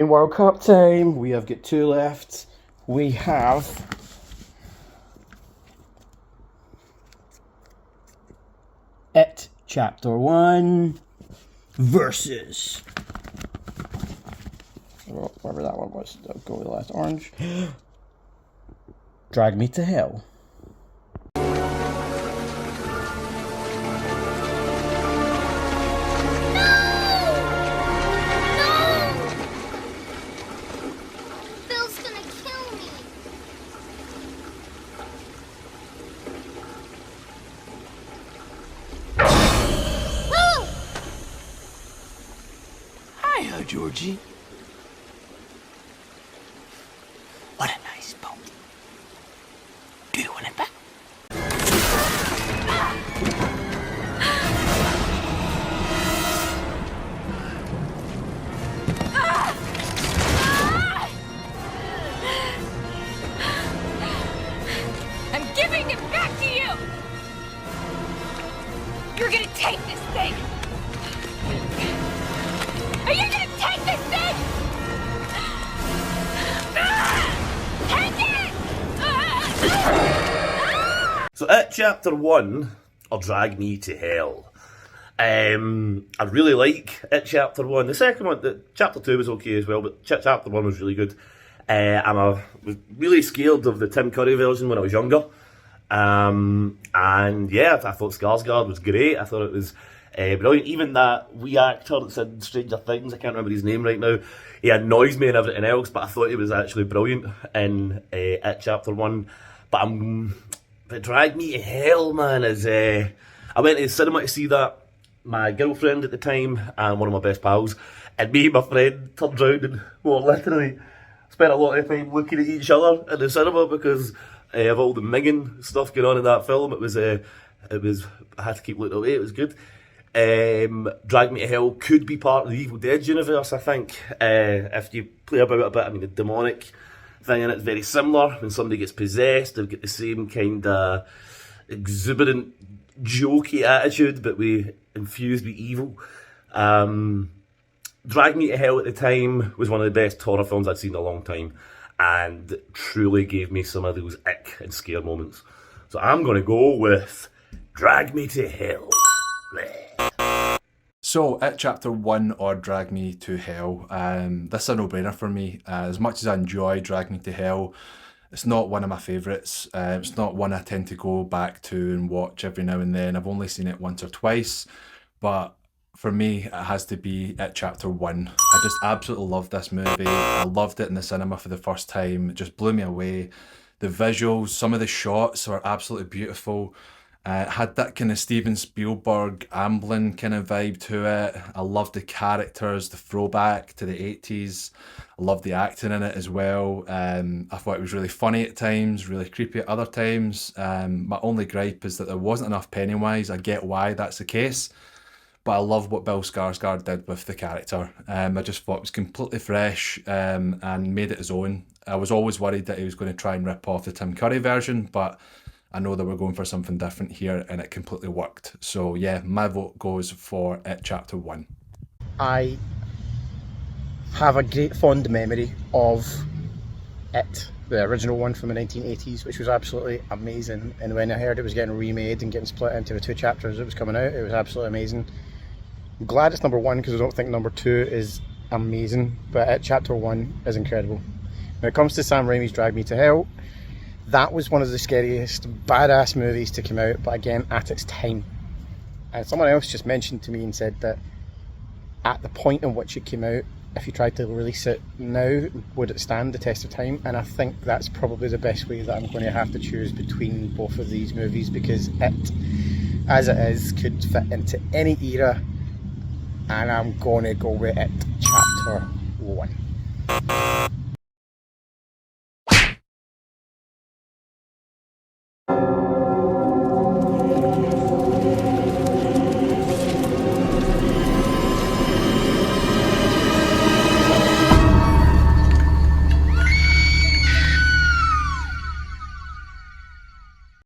In World Cup time, we have got two left. We have It Chapter 1 versus whatever that one was. I'll go with the last orange. Drag Me to Hell. Georgie. What a nice boat. Do you want it back? I'm giving it back to you! You're gonna take this thing! Are you gonna take this thing? Take it! So It Chapter 1, or Drag Me to Hell. I really like It Chapter 1. The second one, Chapter 2 was okay as well, but Chapter 1 was really good. I was really scared of the Tim Curry version when I was younger. And yeah, I thought Skarsgård was great. I thought it was brilliant. Even that wee actor that's in Stranger Things, I can't remember his name right now, he annoys me and everything else, but I thought he was actually brilliant in It Chapter 1. But Drag Me to Hell, man, is... I went to the cinema to see that. My girlfriend at the time, and one of my best pals, and me and my friend turned round and literally spent a lot of time looking at each other in the cinema because of all the minging stuff going on in that film. It was I had to keep looking away. It was good. Drag Me to Hell could be part of the Evil Dead universe, I think. If you play about it a bit, I mean, the demonic thing in it's very similar. When somebody gets possessed, they've got the same kind of exuberant, jokey attitude, but we infused with evil. Drag Me to Hell at the time was one of the best horror films I'd seen in a long time, and truly gave me some of those ick and scare moments. So I'm going to go with Drag Me to Hell. So, It Chapter 1 or Drag Me to Hell. This is a no-brainer for me. As much as I enjoy Drag Me to Hell, it's not one of my favourites. It's not one I tend to go back to and watch every now and then. I've only seen it once or twice, but for me, it has to be It Chapter 1. I just absolutely love this movie. I loved it in the cinema for the first time. It just blew me away. The visuals, some of the shots are absolutely beautiful. It had that kind of Steven Spielberg Amblin kind of vibe to it. I loved the characters, the throwback to the 80s. I loved the acting in it as well. I thought it was really funny at times, really creepy at other times. My only gripe is that there wasn't enough Pennywise. I get why that's the case, but I love what Bill Skarsgård did with the character. I just thought it was completely fresh and made it his own. I was always worried that he was going to try and rip off the Tim Curry version, but I know that we're going for something different here, and it completely worked. So yeah, my vote goes for It Chapter 1. I have a great fond memory of It, the original one from the 1980s, which was absolutely amazing. And when I heard it was getting remade and getting split into the two chapters it was coming out, it was absolutely amazing. I'm glad it's number 1 because I don't think number 2 is amazing, but It Chapter 1 is incredible. When it comes to Sam Raimi's Drag Me to Hell, that was one of the scariest, badass movies to come out, but again, at its time. And someone else just mentioned to me and said that at the point in which it came out, if you tried to release it now, would it stand the test of time? And I think that's probably the best way that I'm going to have to choose between both of these movies, because it, as it is, could fit into any era, and I'm going to go with It Chapter 1.